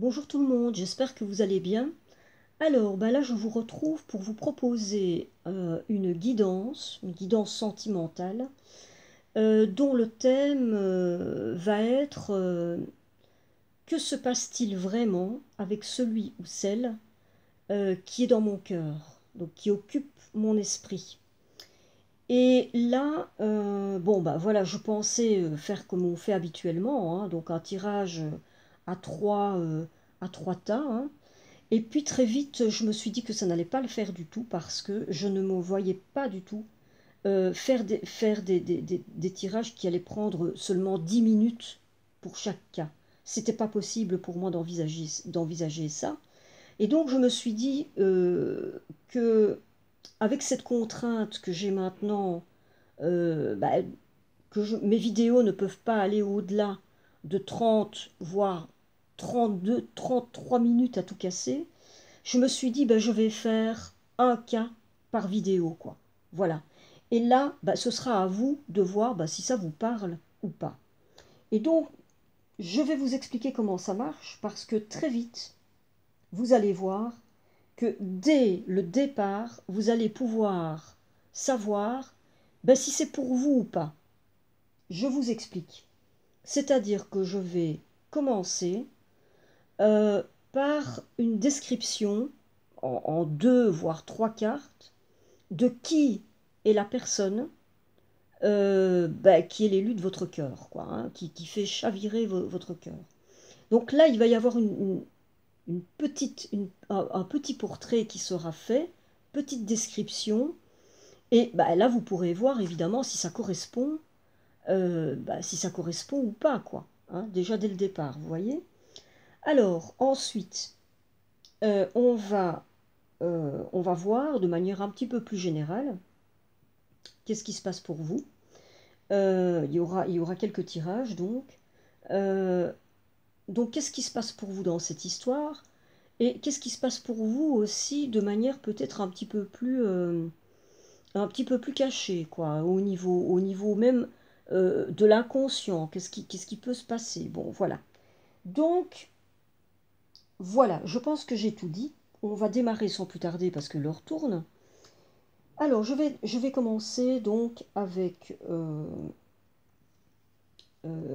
Bonjour tout le monde, j'espère que vous allez bien. Alors, là je vous retrouve pour vous proposer une guidance sentimentale, dont le thème va être que se passe-t-il vraiment avec celui ou celle qui est dans mon cœur, donc qui occupe mon esprit. Et là, voilà, je pensais faire comme on fait habituellement, hein, donc un tirage à trois tas, hein. Et puis très vite, je me suis dit que ça n'allait pas le faire du tout parce que je ne me voyais pas du tout faire des tirages qui allaient prendre seulement 10 minutes pour chaque cas. C'était pas possible pour moi d'envisager ça. Et donc je me suis dit que avec cette contrainte que j'ai maintenant, euh, bah, mes vidéos ne peuvent pas aller au-delà de 30, voire 32, 33 minutes à tout casser, je me suis dit, je vais faire un cas par vidéo, quoi. Voilà. Et là, ce sera à vous de voir si ça vous parle ou pas. Et donc, je vais vous expliquer comment ça marche, parce que très vite, vous allez voir que dès le départ, vous allez pouvoir savoir si c'est pour vous ou pas. Je vous explique. C'est-à-dire que je vais commencer euh, par une description en deux voire trois cartes de qui est la personne qui est l'élu de votre cœur, quoi, hein, qui fait chavirer votre cœur. Donc là, il va y avoir un petit portrait qui sera fait, petite description, et là, vous pourrez voir évidemment si ça correspond ou pas, quoi, hein, déjà dès le départ, vous voyez. Alors, ensuite, euh, on va, on va voir de manière un petit peu plus générale qu'est-ce qui se passe pour vous. Il y aura quelques tirages, donc. Euh, donc, qu'est-ce qui se passe pour vous dans cette histoire? Et qu'est-ce qui se passe pour vous aussi de manière peut-être un petit peu plus cachée, quoi, au niveau même de l'inconscient. Qu'est-ce qui peut se passer? Bon, voilà. Donc, voilà, je pense que j'ai tout dit. On va démarrer sans plus tarder parce que l'heure tourne. Alors, je vais commencer donc avec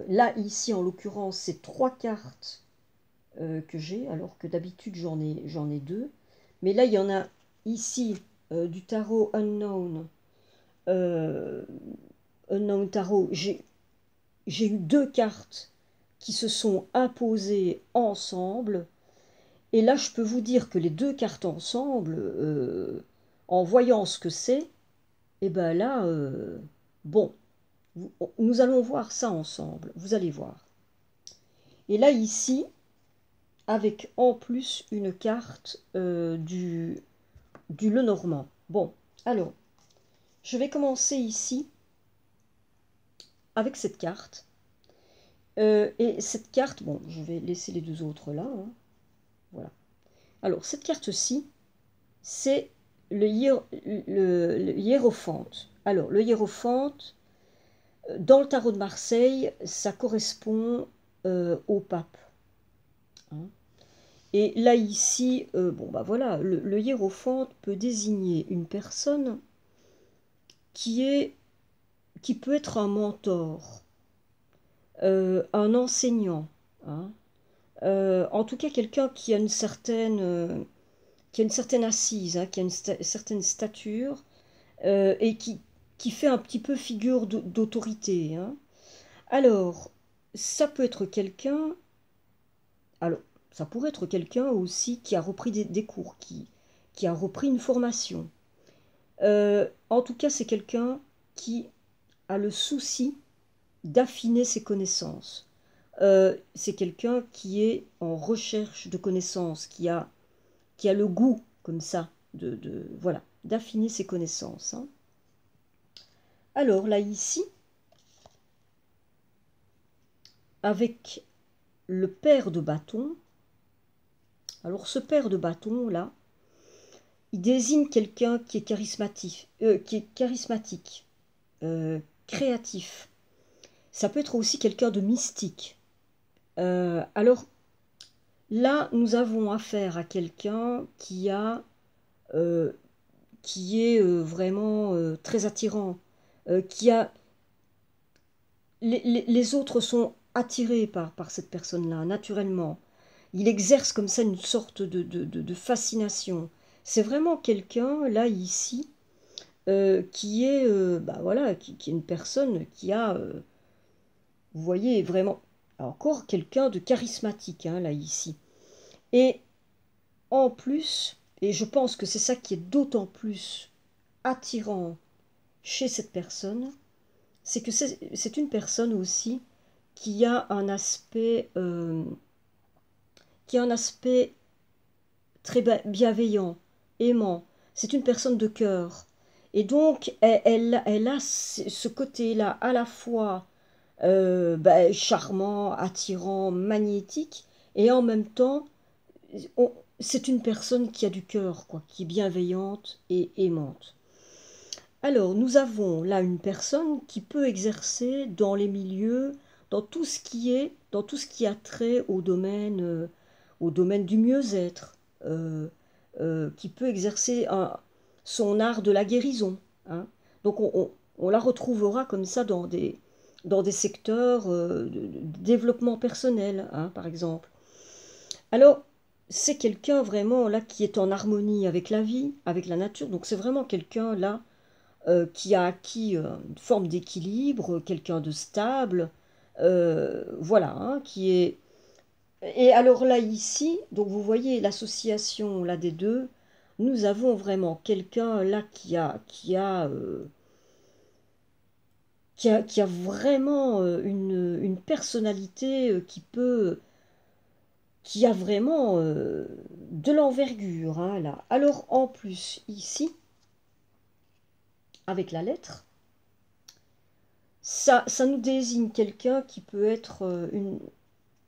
là, ici, en l'occurrence, c'est trois cartes que j'ai, alors que d'habitude, j'en ai deux. Mais là, il y en a ici du tarot Unknown. euh, Unknown Tarot. J'ai eu deux cartes qui se sont imposées ensemble. Et là, je peux vous dire que les deux cartes ensemble, en voyant ce que c'est, et ben là, bon, nous allons voir ça ensemble. Vous allez voir. Et là, ici, avec en plus une carte du Lenormand. Bon, alors, je vais commencer ici avec cette carte. Et cette carte, bon, je vais laisser les deux autres là, hein, voilà. Alors, cette carte-ci, c'est le hiérophante. Alors, le hiérophante, dans le tarot de Marseille, ça correspond au pape, hein. Et là, ici, voilà, le hiérophante peut désigner une personne qui peut être un mentor, un enseignant, hein. En tout cas, quelqu'un qui a une certaine assise, hein, qui a une certaine stature, et qui fait un petit peu figure d'autorité, hein. Alors, ça peut être quelqu'un, alors, ça pourrait être quelqu'un aussi qui a repris des cours, qui a repris une formation. En tout cas, c'est quelqu'un qui a le souci d'affiner ses connaissances. C'est quelqu'un qui est en recherche de connaissances, qui a le goût, comme ça, voilà, d'affiner ses connaissances, hein. Alors là, ici, avec le pair de bâton, alors ce pair de bâton, là, il désigne quelqu'un qui est charismatique, créatif. Ça peut être aussi quelqu'un de mystique. Alors, Là, nous avons affaire à quelqu'un euh, qui est vraiment très attirant, qui a les autres sont attirés par cette personne-là, naturellement. Il exerce comme ça une sorte de fascination. C'est vraiment quelqu'un, là, ici, qui est, bah voilà, qui est une personne qui a, vous voyez, vraiment, encore quelqu'un de charismatique, hein, là, ici. Et en plus, et je pense que c'est ça qui est d'autant plus attirant chez cette personne, c'est que c'est une personne aussi qui a un aspect, qui a un aspect très bienveillant, aimant. C'est une personne de cœur. Et donc, elle a ce côté-là à la fois charmant, attirant, magnétique, et en même temps, c'est une personne qui a du cœur, quoi, qui est bienveillante et aimante. Alors, nous avons là une personne qui peut exercer dans les milieux, dans tout ce qui a trait au domaine du mieux-être, qui peut exercer son art de la guérison, hein. Donc, on la retrouvera comme ça dans des secteurs de développement personnel, hein, par exemple. Alors, c'est quelqu'un vraiment là qui est en harmonie avec la vie, avec la nature. Donc, c'est vraiment quelqu'un là qui a acquis une forme d'équilibre, quelqu'un de stable, voilà, hein, qui est... Et alors là, ici, donc vous voyez l'association là des deux, nous avons vraiment quelqu'un là qui a vraiment une personnalité qui a vraiment de l'envergure, hein, là. Alors en plus, ici, avec la lettre, ça nous désigne quelqu'un qui peut être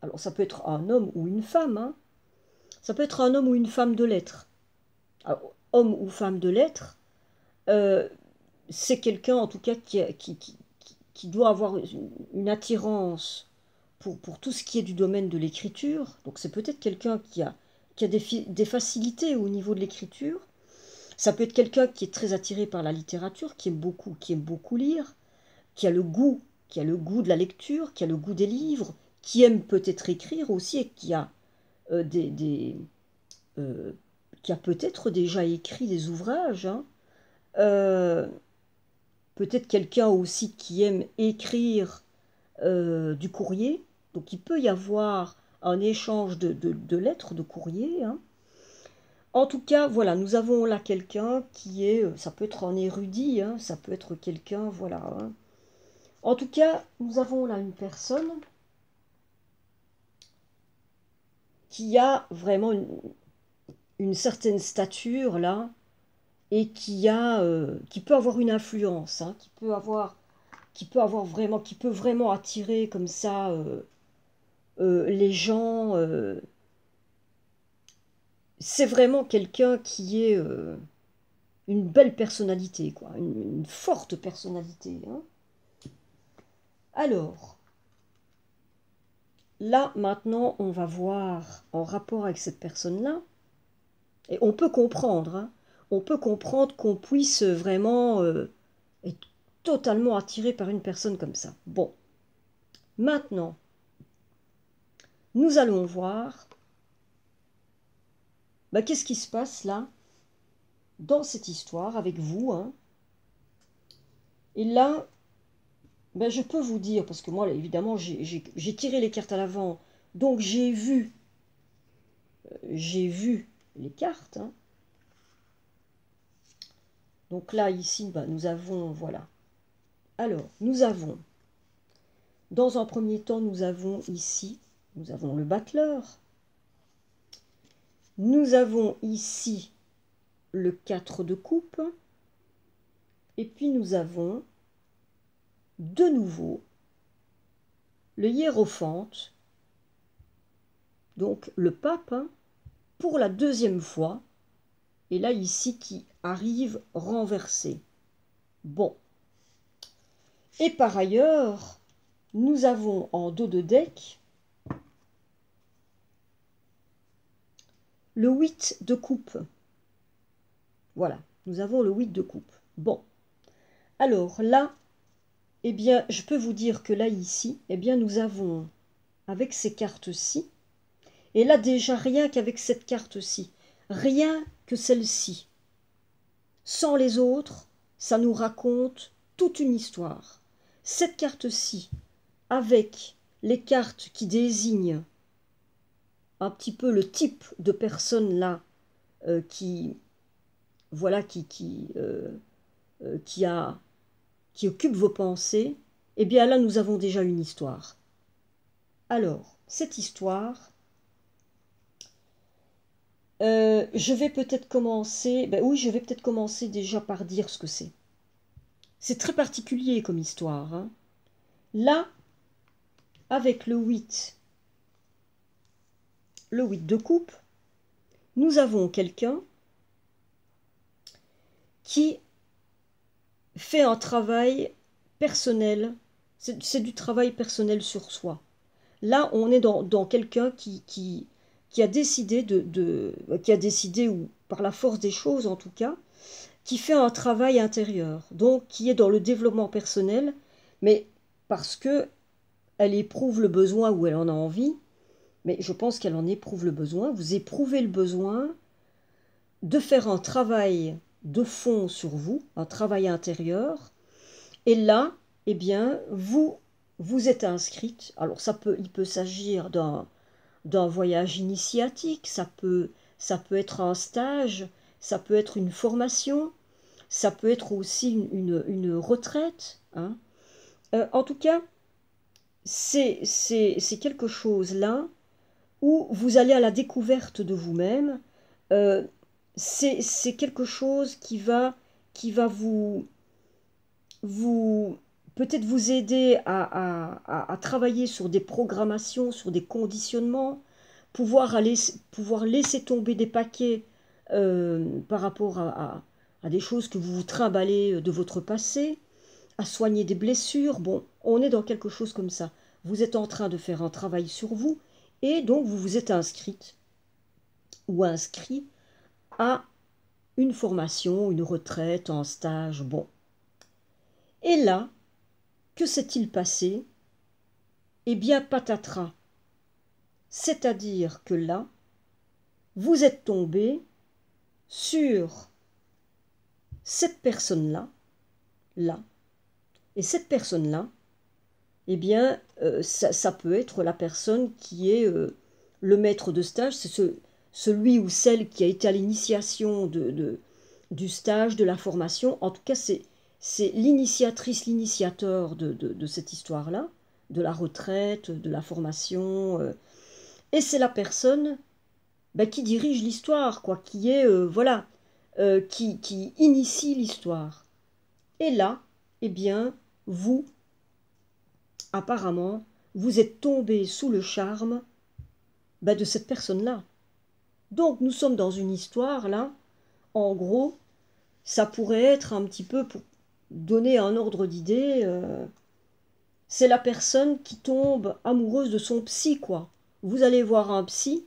alors ça peut être un homme ou une femme, hein. Ça peut être un homme ou une femme de lettres. Alors, homme ou femme de lettres, euh, c'est quelqu'un en tout cas qui doit avoir une attirance pour tout ce qui est du domaine de l'écriture. Donc c'est peut-être quelqu'un qui a des facilités au niveau de l'écriture. Ça peut être quelqu'un qui est très attiré par la littérature, qui aime beaucoup lire, qui a le goût de la lecture, qui a le goût des livres, qui aime peut-être écrire aussi et qui a euh, des, des, euh, qui a peut-être déjà écrit des ouvrages, hein. Euh, Peut-être quelqu'un aussi qui aime écrire du courrier. Donc il peut y avoir un échange de lettres, de courrier, hein. En tout cas, voilà, nous avons là quelqu'un qui est, ça peut être un érudit, hein, ça peut être quelqu'un, voilà, hein. En tout cas, nous avons là une personne qui a vraiment une certaine stature là et qui peut avoir une influence, hein, qui peut vraiment attirer comme ça les gens. C'est vraiment quelqu'un qui est une belle personnalité, quoi, une forte personnalité, hein. Alors, là maintenant, on va voir en rapport avec cette personne-là, et on peut comprendre, hein, on peut comprendre qu'on puisse vraiment être totalement attiré par une personne comme ça. Bon, maintenant, nous allons voir bah, qu'est-ce qui se passe là, dans cette histoire, avec vous, hein. Et là, ben, je peux vous dire, parce que moi, là, évidemment, j'ai tiré les cartes à l'avant, donc j'ai vu les cartes, hein. Donc là, ici, ben, nous avons, voilà. Alors, nous avons, dans un premier temps, nous avons ici, nous avons le battleur. Nous avons ici le 4 de coupe. Et puis nous avons de nouveau le hiérophante, donc le pape, hein, pour la deuxième fois. Et là, ici, qui arrive renversé. Bon. Et par ailleurs, nous avons en dos de deck le 8 de coupe. Voilà, nous avons le 8 de coupe. Bon, alors là, eh bien, je peux vous dire que là, ici, eh bien, nous avons, avec ces cartes-ci, et là déjà, rien qu'avec cette carte-ci, rien que celle-ci, sans les autres, ça nous raconte toute une histoire. Cette carte-ci, avec les cartes qui désignent un petit peu le type de personne là, qui, voilà, qui occupe vos pensées, eh bien là, nous avons déjà une histoire. Alors, cette histoire, je vais peut-être commencer, ben oui, je vais peut-être commencer déjà par dire ce que c'est. C'est très particulier comme histoire, hein. Là, avec le 8 de coupe, nous avons quelqu'un qui fait un travail personnel, c'est du travail personnel sur soi. Là, on est dans quelqu'un qui a décidé qui a décidé, ou par la force des choses en tout cas, qui fait un travail intérieur, donc qui est dans le développement personnel, mais parce que elle éprouve le besoin ou elle en a envie, mais je pense qu'elle en éprouve le besoin, vous éprouvez le besoin de faire un travail de fond sur vous, un travail intérieur, et là, eh bien, vous êtes inscrite. Alors il peut s'agir d'un voyage initiatique, ça peut être un stage, ça peut être une formation, ça peut être aussi une retraite, hein. En tout cas, c'est quelque chose là où vous allez à la découverte de vous-même. Euh, c'est quelque chose qui va vous peut-être vous aider à travailler sur des programmations, sur des conditionnements, pouvoir laisser tomber des paquets par rapport à des choses que vous vous trimballez de votre passé, à soigner des blessures. Bon, on est dans quelque chose comme ça. Vous êtes en train de faire un travail sur vous et donc vous vous êtes inscrite ou inscrit à une formation, une retraite, un stage. Bon. Et là, que s'est-il passé? Eh bien, patatras. C'est-à-dire que là, vous êtes tombé sur cette personne-là, là. Et cette personne-là, eh bien, ça peut être la personne qui est le maître de stage, c'est celui ou celle qui a été à l'initiation du stage, de la formation. En tout cas, c'est l'initiatrice, l'initiateur de cette histoire-là, de la retraite, de la formation. Et c'est la personne ben, qui dirige l'histoire, quoi, qui est, voilà, qui initie l'histoire. Et là, eh bien, vous, apparemment, vous êtes tombé sous le charme ben, de cette personne-là. Donc, nous sommes dans une histoire, là, en gros, ça pourrait être un petit peu, pour donner un ordre d'idée, c'est la personne qui tombe amoureuse de son psy, quoi. Vous allez voir un psy,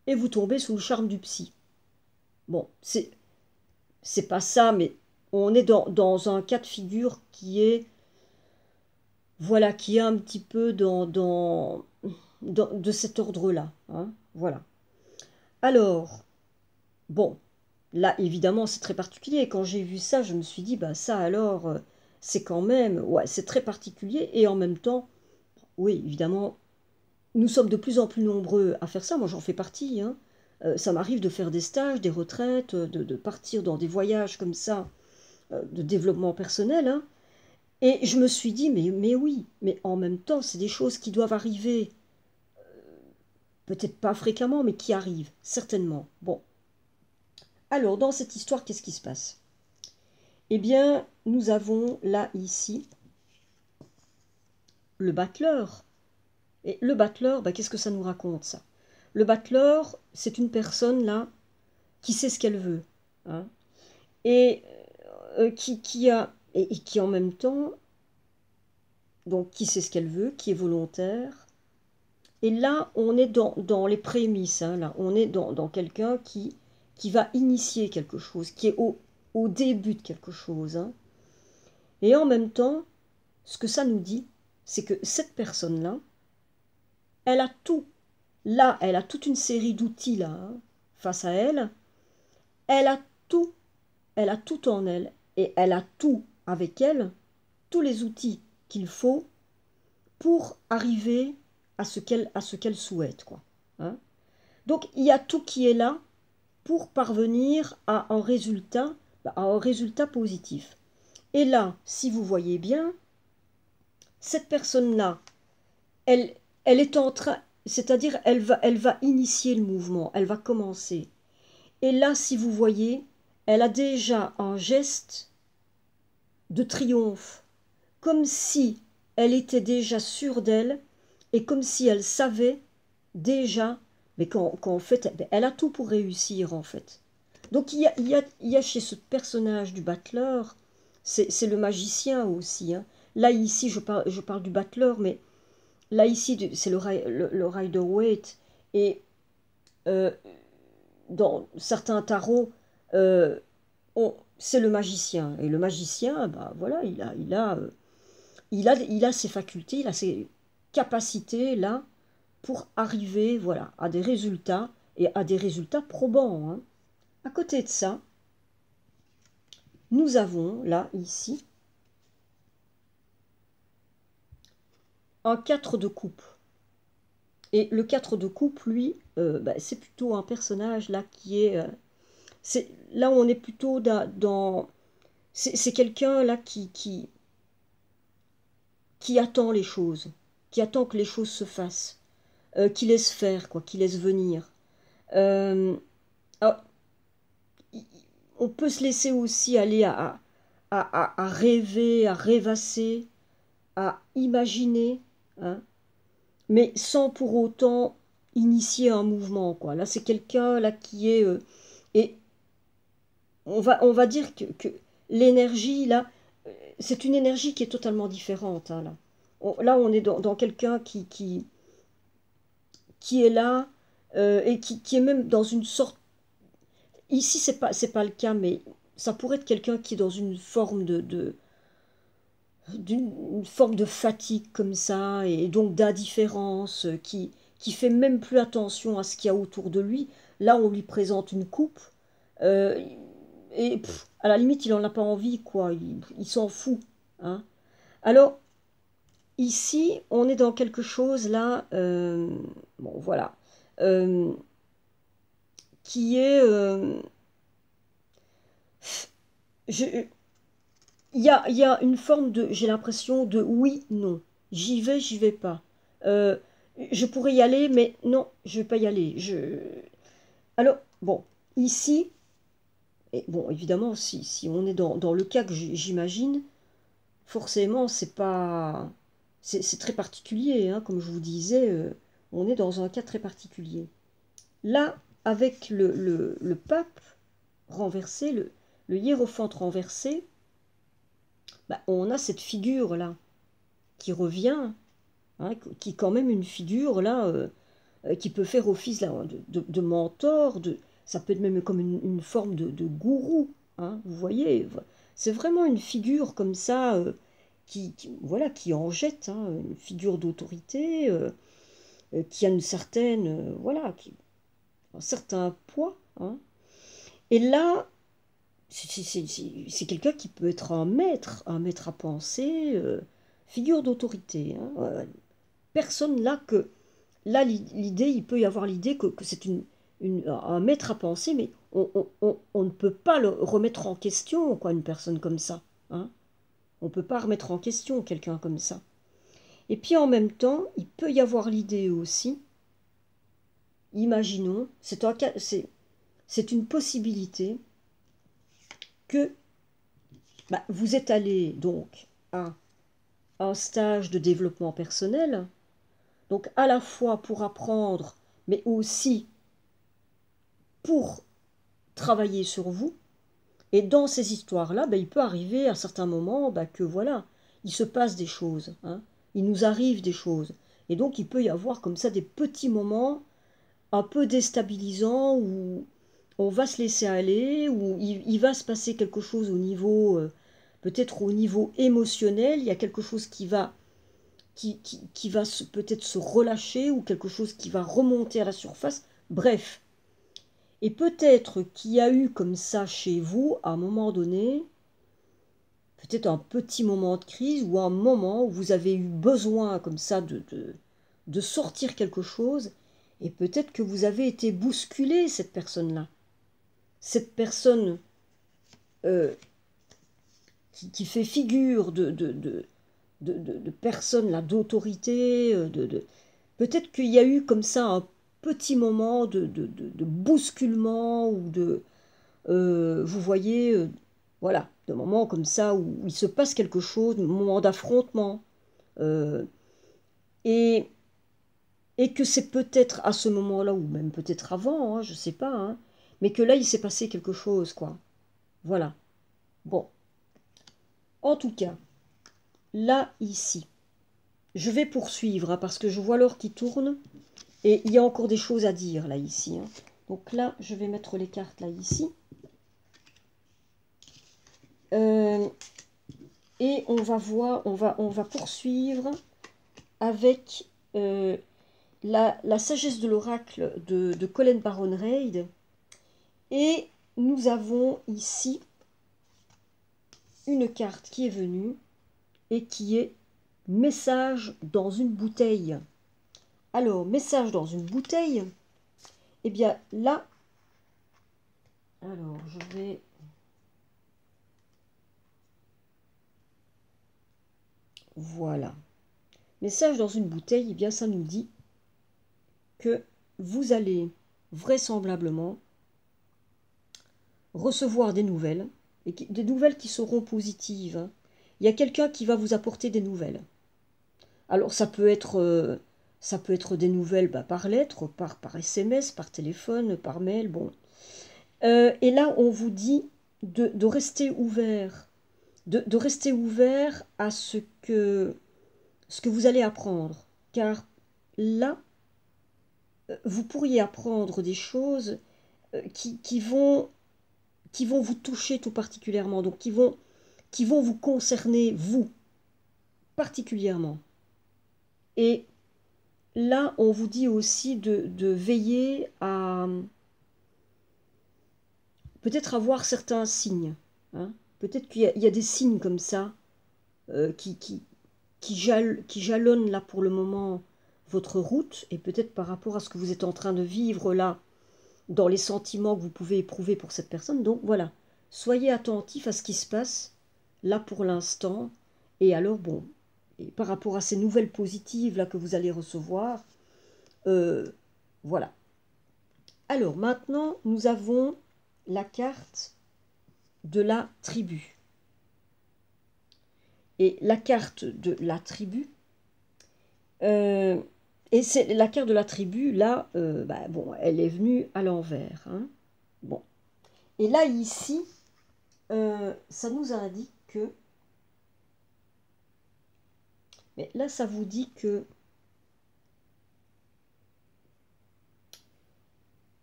et vous tombez sous le charme du psy. Bon, c'est pas ça, mais on est dans un cas de figure qui est, voilà, qui est un petit peu de cet ordre-là, hein, voilà. Alors, bon, là, évidemment, c'est très particulier. Quand j'ai vu ça, je me suis dit, bah ça alors, c'est quand même, ouais, c'est très particulier. Et en même temps, oui, évidemment, nous sommes de plus en plus nombreux à faire ça. Moi, j'en fais partie, hein. Ça m'arrive de faire des stages, des retraites, de partir dans des voyages comme ça, de développement personnel, hein. Et je me suis dit, mais oui, mais en même temps, c'est des choses qui doivent arriver, peut-être pas fréquemment, mais qui arrivent, certainement. Bon, alors, dans cette histoire, qu'est-ce qui se passe? Eh bien, nous avons là, ici, le battleur. Et le battleur, bah, qu'est-ce que ça nous raconte, ça? Le battleur, c'est une personne, là, qui sait ce qu'elle veut, hein, et et qui, en même temps, donc, qui sait ce qu'elle veut, qui est volontaire, Et là, on est dans les prémices, hein, là. On est dans quelqu'un qui va initier quelque chose, qui est au début de quelque chose, hein. Et en même temps, ce que ça nous dit, c'est que cette personne-là, elle a tout. Là, elle a toute une série d'outils là, hein, face à elle. Elle a tout. Elle a tout en elle. Et elle a tout avec elle, tous les outils qu'il faut pour arriver à ce qu'elle souhaite, quoi. Hein. Donc, il y a tout qui est là pour parvenir à un résultat positif. Et là, si vous voyez bien, cette personne-là, elle, elle est en train, c'est-à-dire elle va initier le mouvement, elle va commencer. Et là, si vous voyez, elle a déjà un geste de triomphe, comme si elle était déjà sûre d'elle et comme si elle savait déjà, mais qu'en fait, elle a tout pour réussir en fait. Donc il y a chez ce personnage du battleur, c'est le magicien aussi, hein. Là ici, je parle du battleur, mais là ici, c'est le Rider-Waite. Et euh, dans certains tarots, euh, c'est le magicien. Et le magicien, bah voilà, il a ses facultés, il a ses capacités là pour arriver, voilà, à des résultats et à des résultats probants, hein. À côté de ça, nous avons là, ici, un 4 de coupe. Et le 4 de coupe, lui, bah, c'est plutôt un personnage là qui est... là où on est plutôt c'est quelqu'un là qui attend les choses, qui attend que les choses se fassent, qui laisse faire, quoi, qui laisse venir. Euh, alors, on peut se laisser aussi aller à rêver, à rêvasser, à imaginer, hein, mais sans pour autant initier un mouvement, quoi. Là, c'est quelqu'un là qui est... et on va dire que l'énergie, là, c'est une énergie qui est totalement différente, hein, là. Là, on est dans quelqu'un qui est là et qui est même dans une sorte... Ici, c'est pas le cas, mais ça pourrait être quelqu'un qui est dans une forme d'une forme de fatigue comme ça, et donc d'indifférence, qui fait même plus attention à ce qu'il y a autour de lui. Là, on lui présente une coupe, euh, et à la limite, il n'en a pas envie, quoi. Il s'en fout, hein. Alors, ici, on est dans quelque chose, là, bon, voilà, euh, qui est... je, il y a une forme de, j'ai l'impression de oui, non. J'y vais pas. Euh, je pourrais y aller, mais non, je vais pas y aller. Alors, bon, ici, et bon, évidemment, si on est dans le cas que j'imagine, forcément, c'est pas, c'est très particulier, hein, comme je vous disais, on est dans un cas très particulier. Là, avec le pape renversé, le hiérophante renversé, bah, on a cette figure-là qui revient, hein, qui est quand même une figure là qui peut faire office là, de mentor, ça peut être même comme une forme de gourou, hein, vous voyez, c'est vraiment une figure comme ça voilà, qui en jette, hein, une figure d'autorité qui a une certaine, voilà, un certain poids, hein. Et là, c'est quelqu'un qui peut être un maître à penser, figure d'autorité, hein. Personne là que... Là, l'idée, il peut y avoir l'idée que c'est un maître à penser, mais on ne peut pas le remettre en question, quoi, une personne comme ça, hein. On ne peut pas remettre en question quelqu'un comme ça. Et puis en même temps, il peut y avoir l'idée aussi, imaginons, c'est une possibilité que bah, vous êtes allé donc à un stage de développement personnel, donc à la fois pour apprendre, mais aussi pour travailler sur vous. Et dans ces histoires-là, ben, il peut arriver à certains moments ben, que voilà, il se passe des choses, hein. Il nous arrive des choses. Et donc il peut y avoir comme ça des petits moments un peu déstabilisants où on va se laisser aller, où il va se passer quelque chose au niveau, peut-être au niveau émotionnel, il y a quelque chose qui va peut-être se relâcher ou quelque chose qui va remonter à la surface. Bref. Et peut-être qu'il y a eu comme ça chez vous, à un moment donné, peut-être un petit moment de crise ou un moment où vous avez eu besoin comme ça de sortir quelque chose et peut-être que vous avez été bousculé, cette personne-là. Cette personne euh, qui fait figure de personne là, d'autorité, peut-être qu'il y a eu comme ça un petit moment de bousculement ou vous voyez, voilà, de moments comme ça où il se passe quelque chose, de moments d'affrontement. euh, et, et que c'est peut-être à ce moment-là, ou même peut-être avant, hein, je ne sais pas, hein, mais que là, il s'est passé quelque chose, quoi. Voilà. Bon. En tout cas, là, ici, je vais poursuivre, hein, parce que je vois l'heure qui tourne, et il y a encore des choses à dire, là, ici. Hein. Donc là, je vais mettre les cartes, là, ici. Et on va voir, on va poursuivre avec la sagesse de l'oracle de Colin Baron Reid. Et nous avons ici une carte qui est venue et qui est message dans une bouteille. Alors, message dans une bouteille, eh bien là, alors je vais... Voilà. Message dans une bouteille, eh bien ça nous dit que vous allez vraisemblablement recevoir des nouvelles, et des nouvelles qui seront positives. Hein. Il y a quelqu'un qui va vous apporter des nouvelles. Alors ça peut être des nouvelles par lettre, par SMS, par téléphone, par mail, bon. Et là, on vous dit de rester ouvert, de rester ouvert à ce que vous allez apprendre. Car là, vous pourriez apprendre des choses qui vont vous toucher tout particulièrement, donc qui vont vous concerner, vous, particulièrement. Et là, on vous dit aussi de veiller à peut-être avoir certains signes. Hein. Peut-être qu'il y a des signes comme ça qui jalonnent là pour le moment votre route, et peut-être par rapport à ce que vous êtes en train de vivre là, dans les sentiments que vous pouvez éprouver pour cette personne. Donc voilà, soyez attentifs à ce qui se passe là pour l'instant. Et alors, bon, et par rapport à ces nouvelles positives là que vous allez recevoir, voilà. Alors maintenant, nous avons la carte de la tribu. Et la carte de la tribu, et c'est la carte de la tribu, là, bon, elle est venue à l'envers. Hein. Bon. Et là, ici, ça nous indique que... Mais là, ça vous dit que...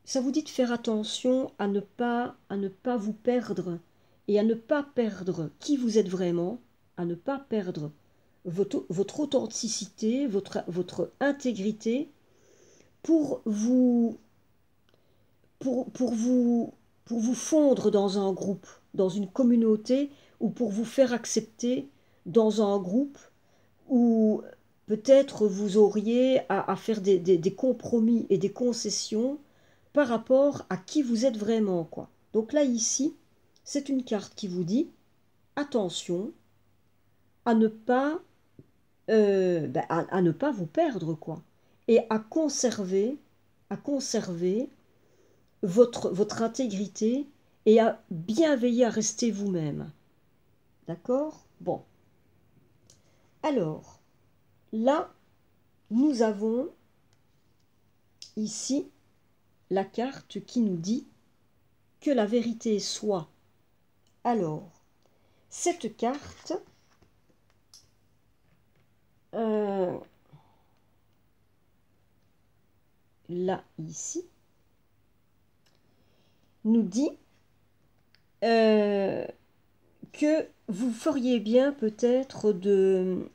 Ça vous dit de faire attention à ne pas vous perdre et à ne pas perdre qui vous êtes vraiment, à ne pas perdre votre authenticité, votre intégrité pour vous, pour vous fondre dans un groupe, dans une communauté, ou pour vous faire accepter dans un groupe où peut-être vous auriez à faire des compromis et des concessions par rapport à qui vous êtes vraiment, quoi. Donc là, ici, c'est une carte qui vous dit attention à ne pas, à ne pas vous perdre, quoi, et à conserver votre intégrité et à bien veiller à rester vous-même. D'accord? Bon. Alors, là, nous avons ici la carte qui nous dit que la vérité soit. Alors, cette carte, là, ici, nous dit que vous feriez bien peut-être de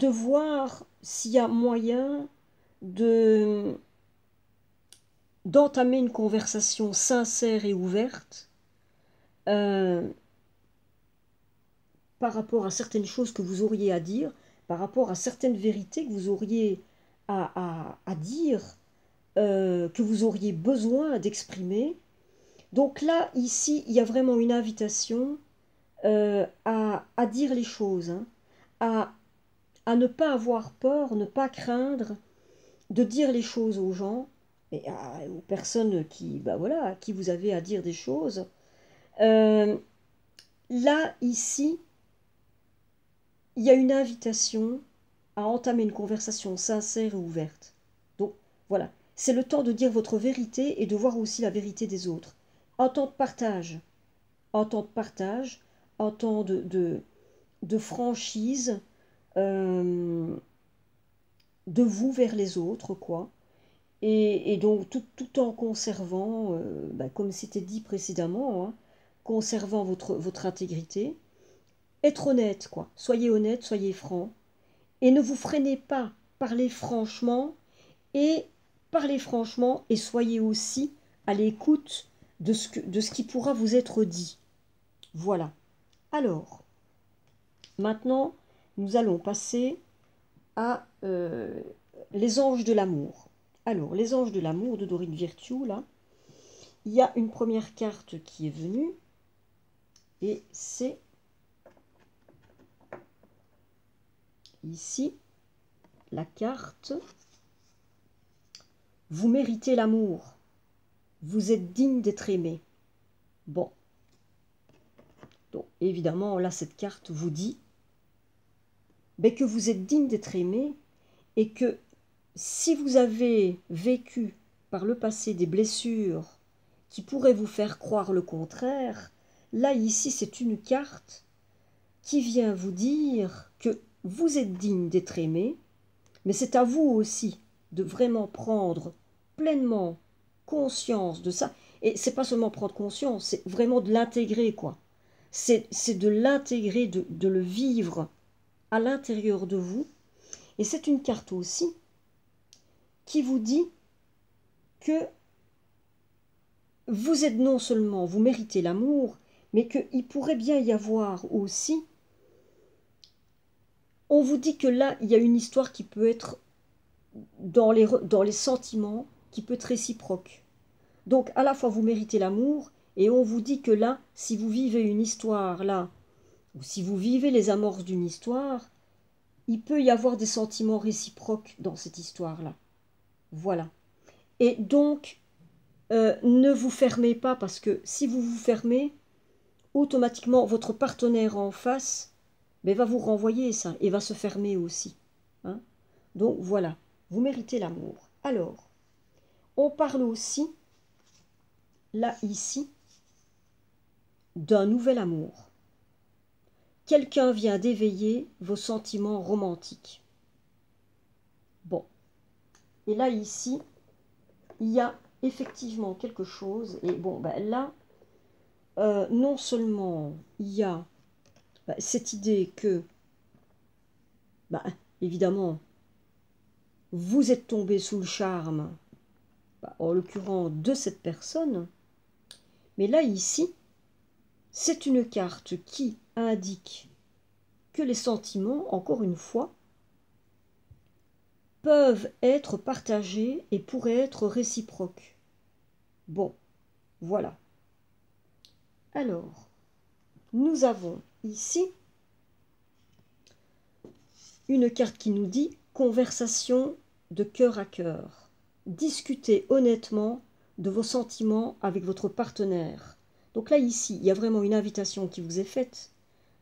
voir s'il y a moyen d'entamer une conversation sincère et ouverte par rapport à certaines choses que vous auriez à dire, par rapport à certaines vérités que vous auriez à dire, que vous auriez besoin d'exprimer. Donc là, ici, il y a vraiment une invitation à dire les choses, hein, à ne pas avoir peur, ne pas craindre de dire les choses aux gens et aux personnes qui, bah voilà, à qui vous avez à dire des choses. Là, ici, il y a une invitation à entamer une conversation sincère et ouverte. Donc, voilà, c'est le temps de dire votre vérité et de voir aussi la vérité des autres. En temps de partage, en temps de partage, en temps de franchise, de vous vers les autres, quoi. Et donc, tout en conservant, comme c'était dit précédemment, hein, conservant votre intégrité, être honnête, quoi. Soyez honnête, soyez franc. Et ne vous freinez pas. Et parlez franchement et soyez aussi à l'écoute de ce qui pourra vous être dit. Voilà. Alors, maintenant, nous allons passer à les anges de l'amour. Alors, les anges de l'amour de Dorine Virtue, là, il y a une première carte qui est venue, et c'est ici la carte « Vous méritez l'amour, vous êtes digne d'être aimé ». Bon, donc évidemment, là, cette carte vous dit que vous êtes digne d'être aimé et que si vous avez vécu par le passé des blessures qui pourraient vous faire croire le contraire, là, ici, c'est une carte qui vient vous dire que vous êtes digne d'être aimé, mais c'est à vous aussi de vraiment prendre pleinement conscience de ça. Et c'est pas seulement prendre conscience, c'est vraiment de l'intégrer, quoi. C'est de l'intégrer, de le vivre à l'intérieur de vous. Et c'est une carte aussi qui vous dit que vous êtes non seulement, vous méritez l'amour, mais qu'il pourrait bien y avoir aussi, on vous dit que là, il y a une histoire qui peut être dans les sentiments, qui peut être réciproque. Donc, à la fois, vous méritez l'amour, et on vous dit que là, si vous vivez une histoire, là, ou si vous vivez les amorces d'une histoire, il peut y avoir des sentiments réciproques dans cette histoire-là. Voilà. Et donc, ne vous fermez pas, parce que si vous vous fermez, automatiquement, votre partenaire en face va vous renvoyer ça, et va se fermer aussi. Hein. Donc, voilà. Vous méritez l'amour. Alors, on parle aussi, là, ici, d'un nouvel amour. Quelqu'un vient d'éveiller vos sentiments romantiques. Bon. Et là, ici, il y a effectivement quelque chose. Et bon, là, non seulement il y a cette idée que, évidemment, vous êtes tombé sous le charme, en l'occurrence de cette personne, mais là, ici, c'est une carte qui indique que les sentiments, encore une fois, peuvent être partagés et pourraient être réciproques. Bon, voilà. Alors, nous avons ici une carte qui nous dit « Conversation de cœur à cœur ». Discutez honnêtement de vos sentiments avec votre partenaire. Donc là, ici, il y a vraiment une invitation qui vous est faite,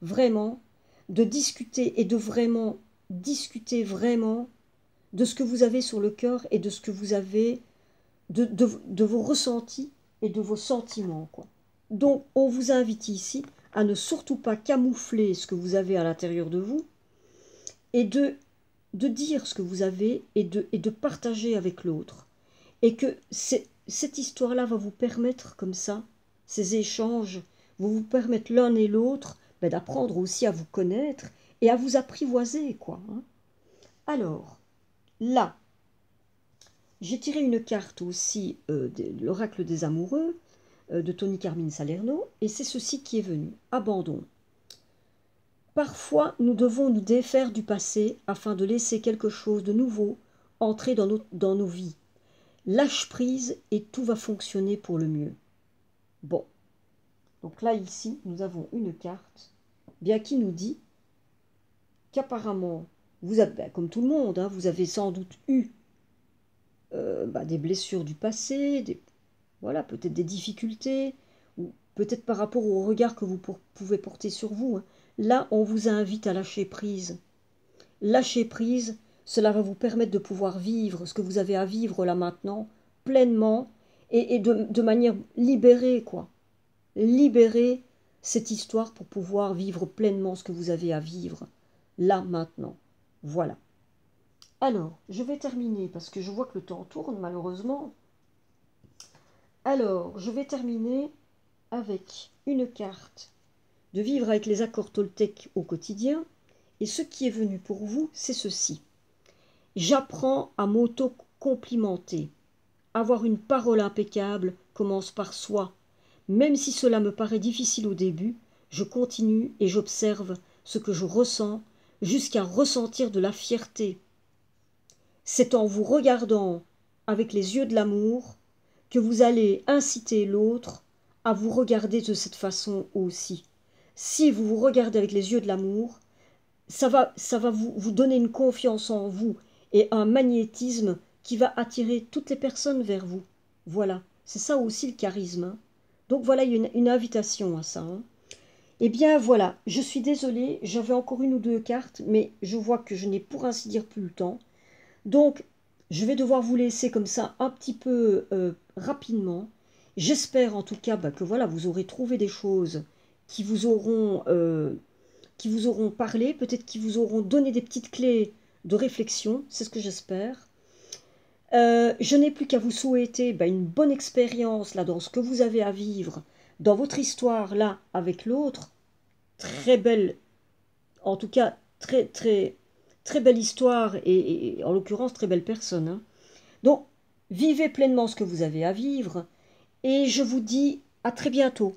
vraiment, de discuter et de vraiment discuter vraiment de ce que vous avez sur le cœur et de ce que vous avez, de vos ressentis et de vos sentiments, quoi. Donc, on vous invite ici à ne surtout pas camoufler ce que vous avez à l'intérieur de vous et de dire ce que vous avez et de partager avec l'autre. Et que cette histoire-là va vous permettre comme ça, ces échanges vont vous permettre l'un et l'autre d'apprendre aussi à vous connaître et à vous apprivoiser, quoi. Hein. Alors, là, j'ai tiré une carte aussi de l'oracle des amoureux de Tony Carmine Salerno, et c'est ceci qui est venu. Abandon. Parfois, nous devons nous défaire du passé afin de laisser quelque chose de nouveau entrer dans nos vies. Lâche prise et tout va fonctionner pour le mieux. Bon. Donc là, ici, nous avons une carte bien qui nous dit qu'apparemment, vous avez, comme tout le monde, hein, vous avez sans doute eu des blessures du passé, voilà, peut-être des difficultés, ou peut-être par rapport au regard que vous pouvez porter sur vous. Hein. Là, on vous invite à lâcher prise. Lâcher prise, cela va vous permettre de pouvoir vivre ce que vous avez à vivre là maintenant, pleinement, et de manière libérée, quoi. Libérer cette histoire pour pouvoir vivre pleinement ce que vous avez à vivre, là, maintenant. Voilà. Alors, je vais terminer, parce que je vois que le temps tourne, malheureusement. Alors, je vais terminer avec une carte de vivre avec les accords toltèques au quotidien. Et ce qui est venu pour vous, c'est ceci. J'apprends à m'auto-complimenter. Avoir une parole impeccable commence par soi. Même si cela me paraît difficile au début, je continue et j'observe ce que je ressens jusqu'à ressentir de la fierté. C'est en vous regardant avec les yeux de l'amour que vous allez inciter l'autre à vous regarder de cette façon aussi. Si vous vous regardez avec les yeux de l'amour, ça va vous donner une confiance en vous et un magnétisme qui va attirer toutes les personnes vers vous. Voilà, c'est ça aussi le charisme. Hein. Donc voilà, il y a une invitation à ça. Hein. Eh bien voilà, je suis désolée, j'avais encore une ou deux cartes, mais je vois que je n'ai pour ainsi dire plus le temps. Donc, je vais devoir vous laisser comme ça un petit peu rapidement. J'espère en tout cas que voilà, vous aurez trouvé des choses qui vous auront parlé, peut-être qui vous auront donné des petites clés de réflexion, c'est ce que j'espère. Je n'ai plus qu'à vous souhaiter une bonne expérience là dans ce que vous avez à vivre, dans votre histoire là avec l'autre. Très belle, en tout cas très très très belle histoire et en l'occurrence très belle personne. Hein. Donc vivez pleinement ce que vous avez à vivre et je vous dis à très bientôt.